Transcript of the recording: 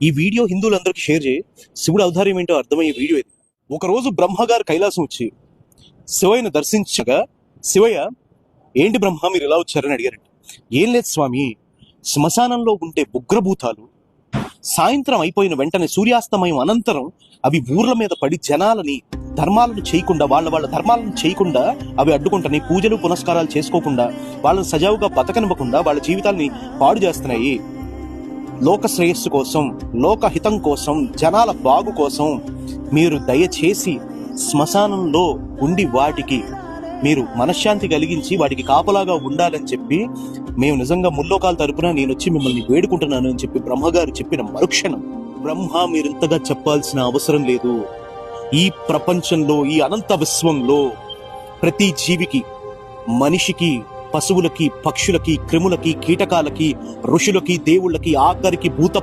ఈ video హిందువులందరికీ share చేయి. శివుడు ఔదార్యం ఏంటో అర్థమయ్యే వీడియో ఇది. ఒకరోజు బ్రహ్మగారు కైలాసం వచ్చి శివయ్యను దర్శించగా, శివయ్య ఏంటి బ్రహ్మ మీరు ఇలా వచ్చారని అడిగారంట. ఏం లేదు స్వామి, శ్మశానంలో ఉండే ఉగ్రభూతాలు సాయంత్రం అయిపోయిన వెంటనే సూర్యాస్తమయం అనంతరం అవి ఊర్ల మీద పడి జనాలని ధర్మాలను చేయకుండా వాళ్ళ ధర్మాలను చేయకుండా అవి అడ్డుకుంటున్నాయి. పూజలు పునస్కారాలు చేసుకోకుండా వాళ్ళని సజావుగా బతకనివ్వకుండా వాళ్ళ జీవితాల్ని పాడు చేస్తున్నాయి. లోక శ్రేయస్సు కోసం, లోక హితం కోసం, జనాల బాగు కోసం మీరు దయచేసి శ్మశానంలో ఉండి వాటికి మీరు మనశ్శాంతి కలిగించి వాటికి కాపలాగా ఉండాలని చెప్పి మేము నిజంగా ముల్లోకాల తరపున నేను వచ్చి మిమ్మల్ని వేడుకుంటున్నాను అని చెప్పి బ్రహ్మగారు చెప్పిన మరుక్షణం, బ్రహ్మ మీరింతగా చెప్పాల్సిన అవసరం లేదు. ఈ ప్రపంచంలో, ఈ అనంత విశ్వంలో ప్రతి జీవికి, మనిషికి, పశువులకి, పక్షులకి, క్రిములకి, కీటకాలకి, ఋషులకి, దేవుళ్ళకి, ఆఖరికి భూత